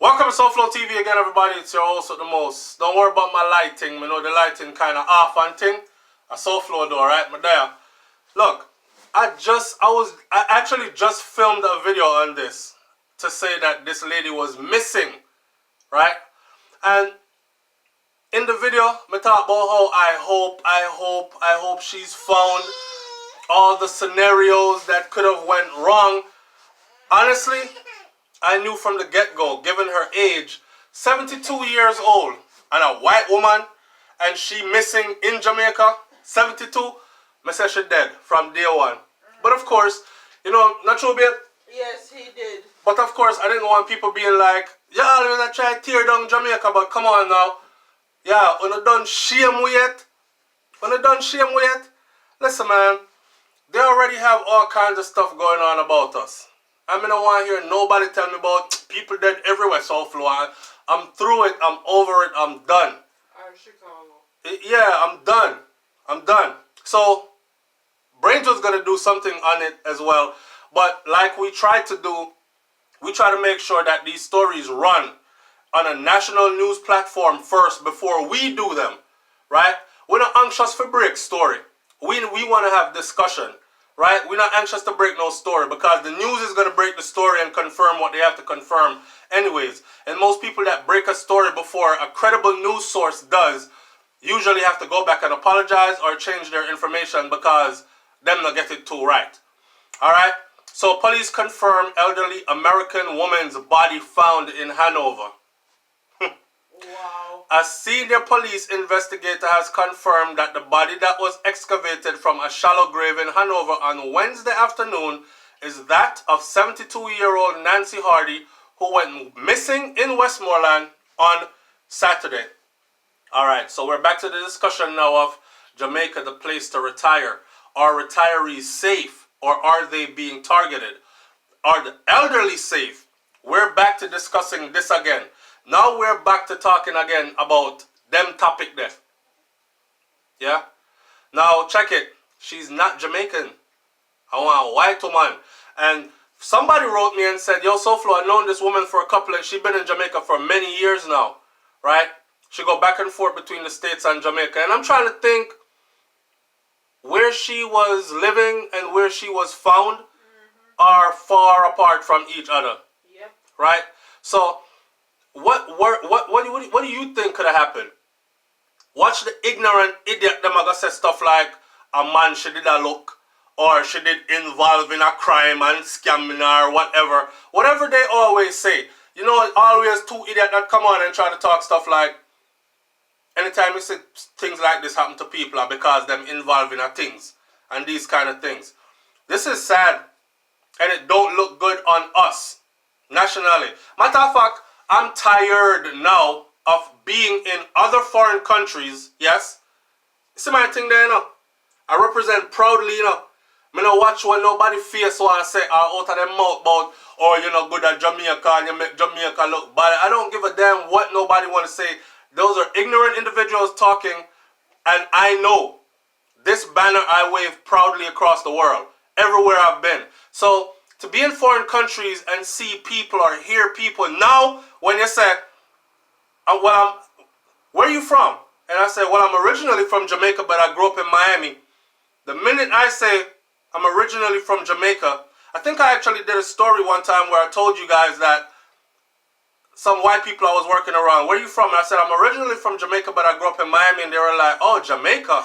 Welcome to SouFLoTV again, everybody. It's your host with the most. Don't worry about my lighting. I know the lighting kind of off and thing. I SouFlo though, right? But there. Look, I actually just filmed a video on this to say that this lady was missing, right? And in the video, I talk about how I hope she's found. All the scenarios that could have went wrong. Honestly, I knew from the get-go, given her age, 72 years old, and a white woman, and she missing in Jamaica, 72, I said she dead from day one. But of course, you know, not true, babe? Yes, he did. But of course, I didn't want people being like, yeah, I'm gonna try to tear down Jamaica, but come on now. Yeah, when you done shame with it, listen, man, they already have all kinds of stuff going on about us. I mean, I don't want to hear nobody tell me about people dead everywhere, SouFlo. I'm through it. I'm over it. I'm done. Chicago. Yeah, I'm done. So, Brains was going to do something on it as well. But like we try to do, we try to make sure that these stories run on a national news platform first before we do them, right? We're not anxious for break story. We want to have discussion. Right? We're not anxious to break no story because the news is going to break the story and confirm what they have to confirm anyways. And most people that break a story before a credible news source does usually have to go back and apologize or change their information because them not get it too right. Alright? So police confirm elderly American woman's body found in Hanover. Wow. A senior police investigator has confirmed that the body that was excavated from a shallow grave in Hanover on Wednesday afternoon is that of 72-year-old Nancy Hardy, who went missing in Westmoreland on Saturday. Alright, so we're back to the discussion now of Jamaica, the place to retire. Are retirees safe or are they being targeted? Are the elderly safe? We're back to discussing this again. Now we're back to talking again about them topic there. Yeah? Now check it. She's not Jamaican. I want a white woman. And somebody wrote me and said, yo, SouFlo, I've known this woman for a couple and she's been in Jamaica for many years now. Right? She go back and forth between the States and Jamaica. And I'm trying to think where she was living and where she was found are far apart from each other. Yep. Right? So what do you think could have happened? Watch the ignorant idiot them gonna say stuff like a man she did a look or she did involve in a crime and scamming or whatever. Whatever they always say. You know, always two idiots that come on and try to talk stuff like anytime you see things like this happen to people are because them involved in things and these kind of things. This is sad and it don't look good on us nationally. Matter of fact, I'm tired now of being in other foreign countries, yes? See my thing there, you know? I represent proudly, you know? I don't watch when nobody face one and say out of their mouth about, oh, you're not good at Jamaica and you make Jamaica look bad. I don't give a damn what nobody want to say. Those are ignorant individuals talking, and I know this banner I wave proudly across the world, everywhere I've been. So, to be in foreign countries and see people or hear people now, when you say, where are you from? And I say, well, I'm originally from Jamaica, but I grew up in Miami. The minute I say I'm originally from Jamaica, I think I actually did a story one time where I told you guys that some white people I was working around, where are you from? And I said, I'm originally from Jamaica, but I grew up in Miami. And they were like, oh, Jamaica?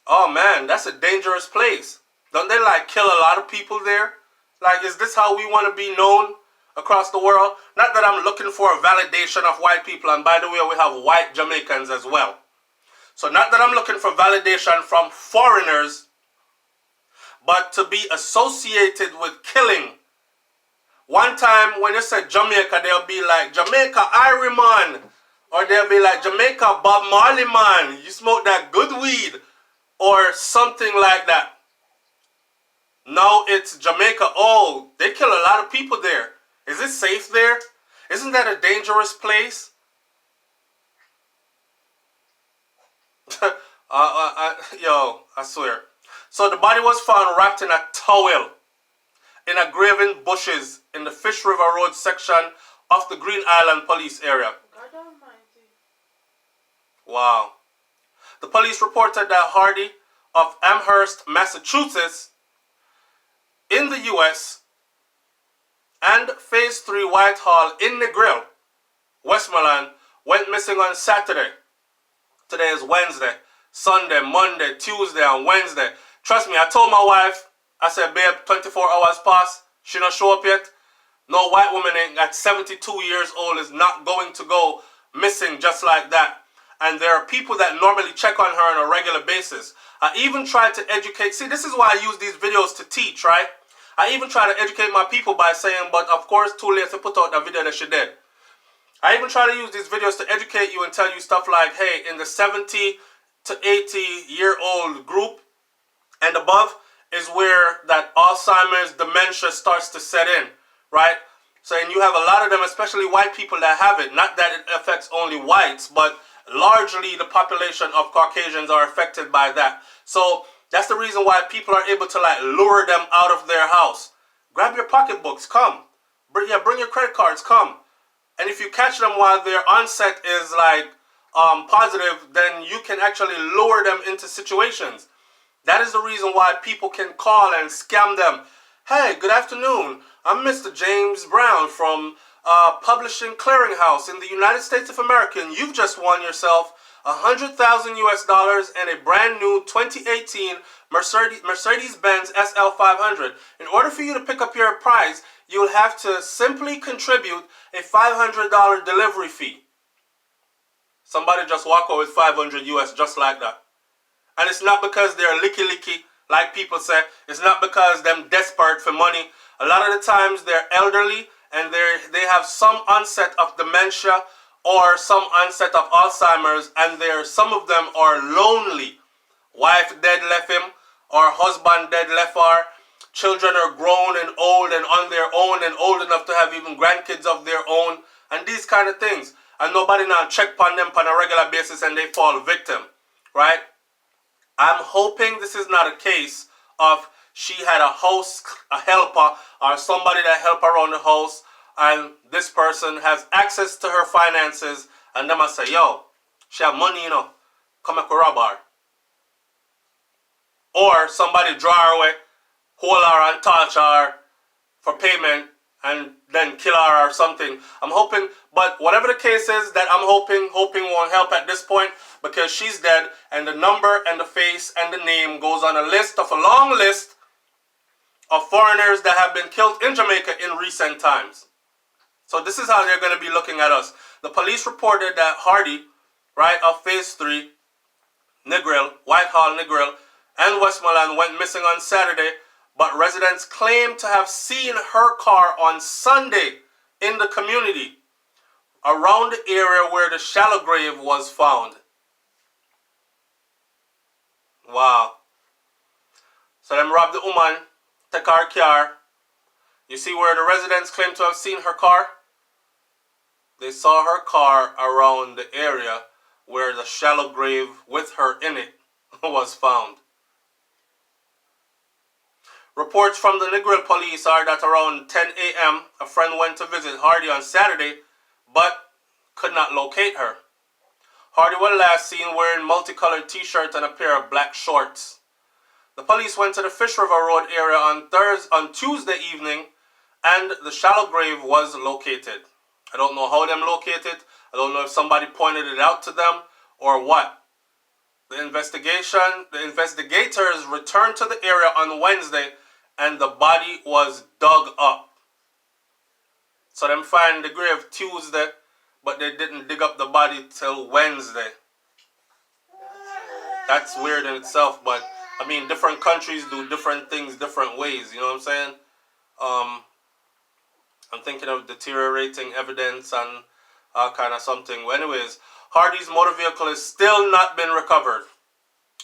Oh, man, that's a dangerous place. Don't they, like, kill a lot of people there? Like, is this how we want to be known across the world? Not that I'm looking for a validation of white people. And by the way, we have white Jamaicans as well. So not that I'm looking for validation from foreigners, but to be associated with killing. One time when you say Jamaica, they'll be like, Jamaica Irie man. Or they'll be like, Jamaica Bob Marley man. You smoke that good weed. Or something like that. Now it's Jamaica. Oh, they kill a lot of people there. Is it safe there? Isn't that a dangerous place? Yo, I swear. So the body was found wrapped in a towel in a grave in bushes in the Fish River Road section of the Green Island police area. God almighty. Wow. The police reported that Hardy of Amherst, Massachusetts, in the U.S., and Phase 3 Whitehall in Negril, Westmoreland, went missing on Saturday. Today is Wednesday, Sunday, Monday, Tuesday, and Wednesday. Trust me, I told my wife, I said, babe, 24 hours passed. She not show up yet. No white woman at 72 years old is not going to go missing just like that. And there are people that normally check on her on a regular basis. I even tried to educate. See, this is why I use these videos to teach, right? I even try to educate my people by saying, but of course, too late to put out the video that she did. I even try to use these videos to educate you and tell you stuff like, hey, in the 70 to 80-year-old group and above is where that Alzheimer's dementia starts to set in, right? So, and you have a lot of them, especially white people that have it. Not that it affects only whites, but largely the population of Caucasians are affected by that. So that's the reason why people are able to like lure them out of their house. Grab your pocketbooks, come. Bring your credit cards, come. And if you catch them while their onset is like positive, then you can actually lure them into situations. That is the reason why people can call and scam them. Hey, good afternoon. I'm Mr. James Brown from Publishing Clearinghouse in the United States of America, and you've just won yourself $100,000 and a brand new 2018 Mercedes-Benz SL 500. In order for you to pick up your prize, you'll have to simply contribute a $500 delivery fee. Somebody just walk away with $500 US just like that. And it's not because they're licky, like people say. It's not because they're desperate for money. A lot of the times they're elderly and they have some onset of dementia or some onset of Alzheimer's, and some of them are lonely. Wife dead left him, or husband dead left her. Children are grown and old and on their own and old enough to have even grandkids of their own, and these kind of things. And nobody now check on them on a regular basis and they fall victim, right? I'm hoping this is not a case of she had a house, a helper, or somebody that help her around the house, and this person has access to her finances, and them I say, yo, she have money, you know, come and rob her. Or somebody draw her away, hold her and touch her for payment, and then kill her or something. I'm hoping, but whatever the case is, that I'm hoping won't help at this point, because she's dead, and the number and the face and the name goes on a long list of foreigners that have been killed in Jamaica in recent times. So this is how they're going to be looking at us. The police reported that Hardy, right, of Phase 3, Negril, Whitehall, Negril, and Westmoreland went missing on Saturday, but residents claim to have seen her car on Sunday in the community around the area where the shallow grave was found. Wow. So them robbed the woman, take her car. You see where the residents claim to have seen her car? They saw her car around the area where the shallow grave with her in it was found. Reports from the Negril police are that around 10 a.m. a friend went to visit Hardy on Saturday, but could not locate her. Hardy was last seen wearing multicolored t-shirt and a pair of black shorts. The police went to the Fish River Road area on Tuesday evening, and the shallow grave was located. I don't know how them located. I don't know if somebody pointed it out to them or what. The investigators returned to the area on Wednesday, and the body was dug up. So them find the grave Tuesday, but they didn't dig up the body till Wednesday. That's weird in itself, but I mean, different countries do different things different ways, you know what I'm saying? I'm thinking of deteriorating evidence and all kind of something. Well, anyways, Hardy's motor vehicle has still not been recovered,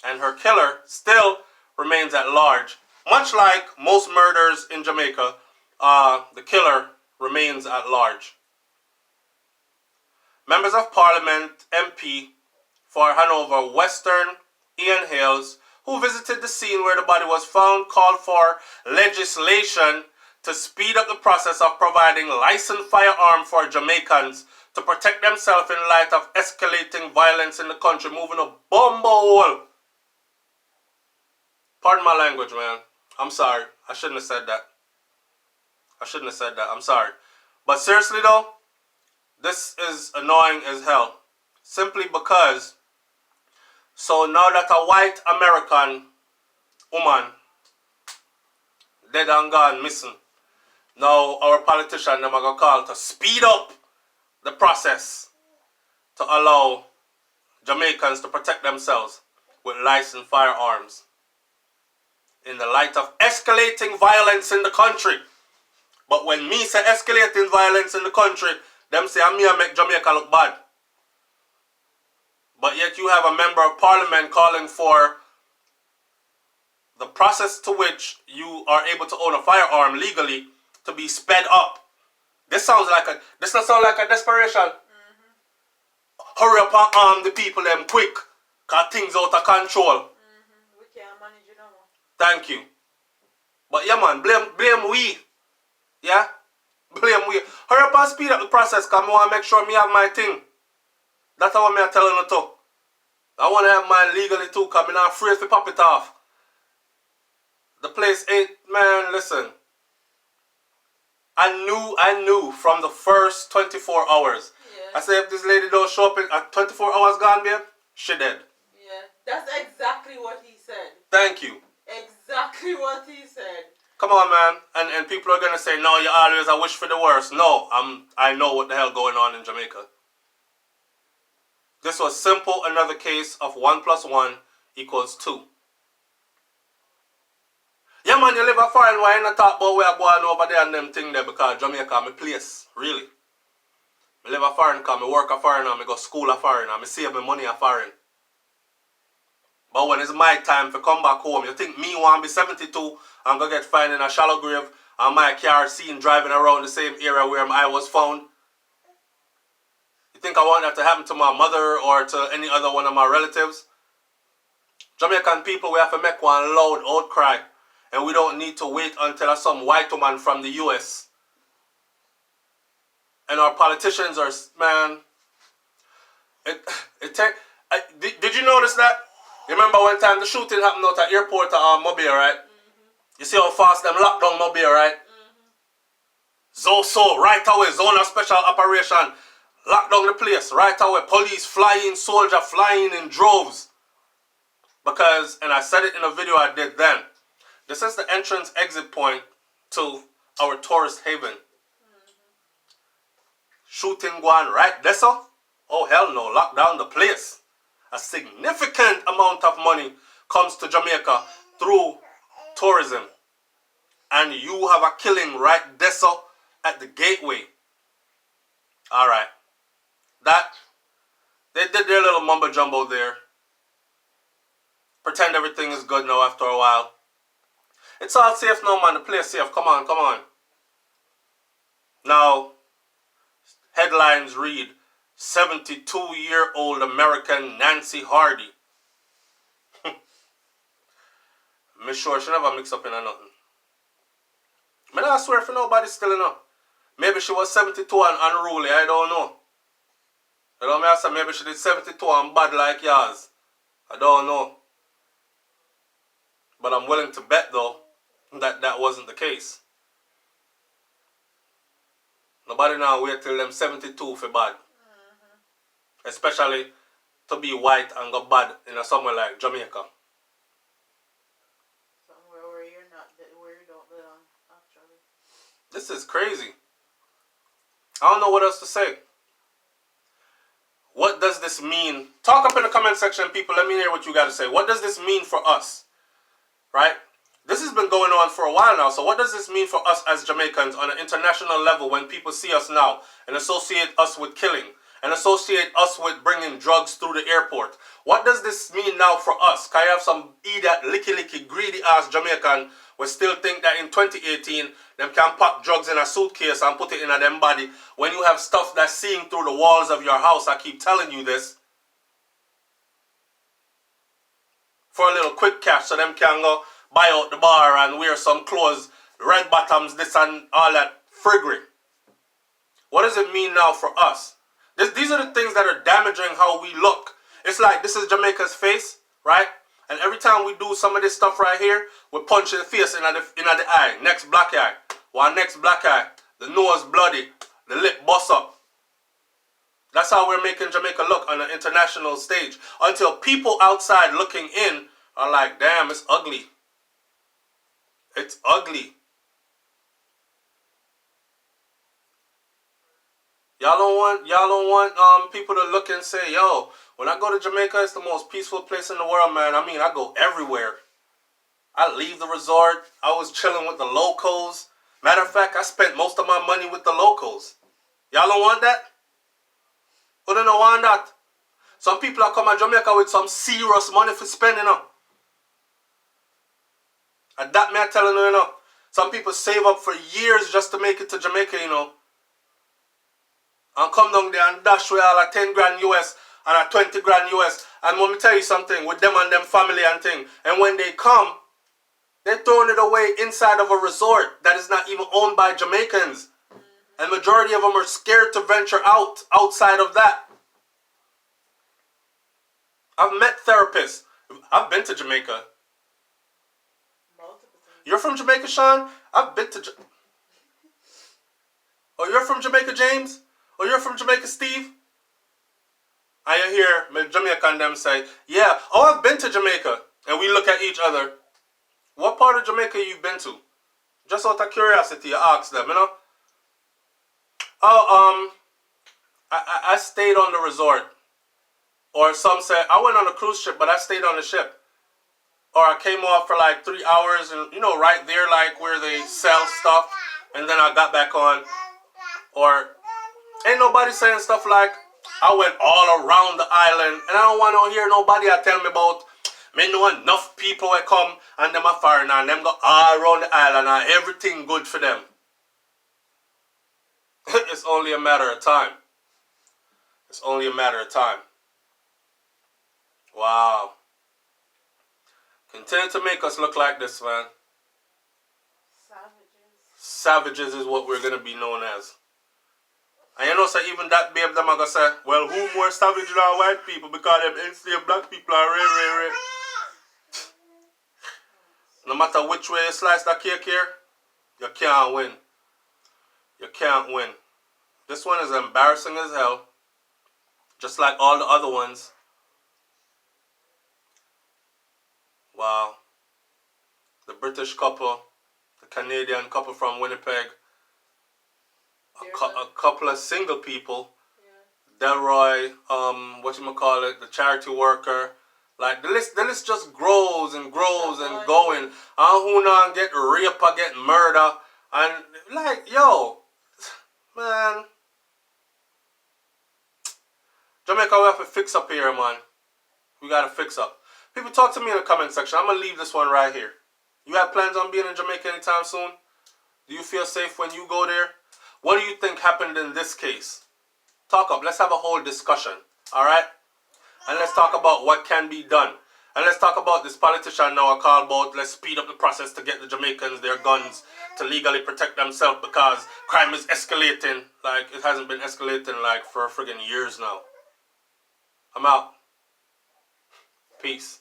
and her killer still remains at large. Much like most murders in Jamaica, the killer remains at large. Members of Parliament MP for Hanover Western, Ian Hales, who visited the scene where the body was found, called for legislation to speed up the process of providing licensed firearms for Jamaicans to protect themselves in light of escalating violence in the country, moving a bumble. Pardon my language, man. I'm sorry. I shouldn't have said that. I'm sorry. But seriously though, this is annoying as hell. Simply because, so now that a white American woman dead and gone missing, now our politician them are going to call to speed up the process to allow Jamaicans to protect themselves with licensed firearms in the light of escalating violence in the country. But when me say escalating violence in the country, them say I'm here make Jamaica look bad. But yet you have a member of parliament calling for the process to which you are able to own a firearm legally to be sped up. This doesn't sound like a desperation. Hurry up and arm the people them quick, cause things out of control. We can't manage it no more. Thank you. But yeah man, blame we. Yeah? Blame we. Hurry up and speed up the process, cause I want to make sure me have my thing. That's what I'm telling you too. I want to have mine legally too, cause I'm not afraid to pop it off. The place ain't, man, listen. I knew from the first 24 hours. Yeah. I said if this lady don't show up at 24 hours gone, babe, she dead. Yeah, that's exactly what he said. Thank you. Exactly what he said. Come on, man. And people are gonna say, no, you always a wish for the worst. No, I know what the hell going on in Jamaica. This was simple, another case of 1 + 1 = 2. Yeah, man, you live a foreign, why you not talk about where I'm going over there and them thing there, because Jamaica my place, really. I live a foreign, because I work a foreign, I go school a foreign, I save my money a foreign. But when it's my time to come back home, you think me want to be 72 and go get found in a shallow grave and my car seen driving around the same area where I was found? You think I want that to happen to my mother or to any other one of my relatives? Jamaican people, we have to make one loud outcry. And we don't need to wait until some white woman from the US. And our politicians are, man, did you notice that? You remember one time the shooting happened out at airport at Mobile, right? You see how fast them locked down Mobile, right? So, right away, zone of special operation, lock down the place, right away, police flying, soldier flying in droves. Because, and I said it in a video I did then, this is the entrance exit point to our tourist haven. Shooting going right there, so? Oh hell no, lock down the place. A significant amount of money comes to Jamaica through tourism. And you have a killing right there, so, at the gateway. Alright. That, they did their little mumbo jumbo there. Pretend everything is good now after a while. It's all safe now, man. The place safe. Come on, come on. Now, headlines read, 72-year-old American Nancy Hardy. I'm sure she never mix up in nothing. I don't swear for nobody still enough. Maybe she was 72 and unruly. I don't know. You know what I mean? Maybe she did 72 and bad like yours. I don't know. But I'm willing to bet, though, that wasn't the case. Nobody now wait till them 72 for bad. Especially to be white and go bad in a somewhere like Jamaica. Somewhere where you're not, where you don't belong, actually. This is crazy. I don't know what else to say. What does this mean? Talk up in the comment section, people. Let me hear what you got to say. What does this mean for us? Right? This has been going on for a while now. So what does this mean for us as Jamaicans on an international level when people see us now and associate us with killing and associate us with bringing drugs through the airport? What does this mean now for us? Can you have some idiot, licky, greedy ass Jamaican who still think that in 2018 them can pack drugs in a suitcase and put it in a them body when you have stuff that's seeing through the walls of your house? I keep telling you this. For a little quick cash so them can go buy out the bar and wear some clothes red bottoms, this and all that friggery. What does it mean now for us? These are the things that are damaging how we look. It's like this is Jamaica's face, right? And every time we do some of this stuff right here, we punch in the face in the eye. Next black eye. One next black eye. The nose bloody. The lip bust up. That's how we're making Jamaica look on an international stage. Until people outside looking in are like, damn, it's ugly. It's ugly. Y'all don't want people to look and say, yo, when I go to Jamaica, it's the most peaceful place in the world, man. I mean, I go everywhere. I leave the resort. I was chilling with the locals. Matter of fact, I spent most of my money with the locals. Y'all don't want that? Who don't want that? Some people are coming to Jamaica with some serious money for spending up. And that me I telling you, you know. Some people save up for years just to make it to Jamaica, you know. And come down there and dash with all a 10 grand US and a 20 grand US. And let me tell you something, with them and them family and thing. And when they come, they're throwing it away inside of a resort that is not even owned by Jamaicans. And majority of them are scared to venture outside of that. I've met therapists. I've been to Jamaica. You're from Jamaica, Sean? I've been to Oh, you're from Jamaica, James? Oh, you're from Jamaica, Steve? I hear Jamaican them say, yeah, oh, I've been to Jamaica. And we look at each other. What part of Jamaica you've been to? Just out of curiosity, I ask them, you know? Oh, I stayed on the resort. Or some say, I went on a cruise ship, but I stayed on the ship. Or I came off for like 3 hours and, you know, right there, like where they sell stuff. And then I got back on. Or ain't nobody saying stuff like, I went all around the island. And I don't want to hear nobody tell me about, me know enough people that come and them are foreign and them go all around the island and everything good for them. It's only a matter of time. It's only a matter of time. Wow. Continue to make us look like this, man. Savages is what we're going to be known as. And you know, so even that babe, them are going to say, well, who more savage than white people because them enslaved black people are rare. No matter which way you slice that cake here, you can't win. You can't win. This one is embarrassing as hell. Just like all the other ones. Wow. The British couple, the Canadian couple from Winnipeg, a couple of single people, yeah. Delroy, the charity worker. Like the list just grows and grows and going. And who now get raped or get murder. And like, yo, man. Jamaica, we have to fix up here, man. We gotta fix up. People talk to me in the comment section. I'm gonna leave this one right here. You have plans on being in Jamaica anytime soon? Do you feel safe when you go there? What do you think happened in this case? Talk up. Let's have a whole discussion. Alright? And let's talk about what can be done. And let's talk about this politician now I call about let's speed up the process to get the Jamaicans their guns to legally protect themselves because crime is escalating. Like it hasn't been escalating like for friggin' years now. I'm out. Peace.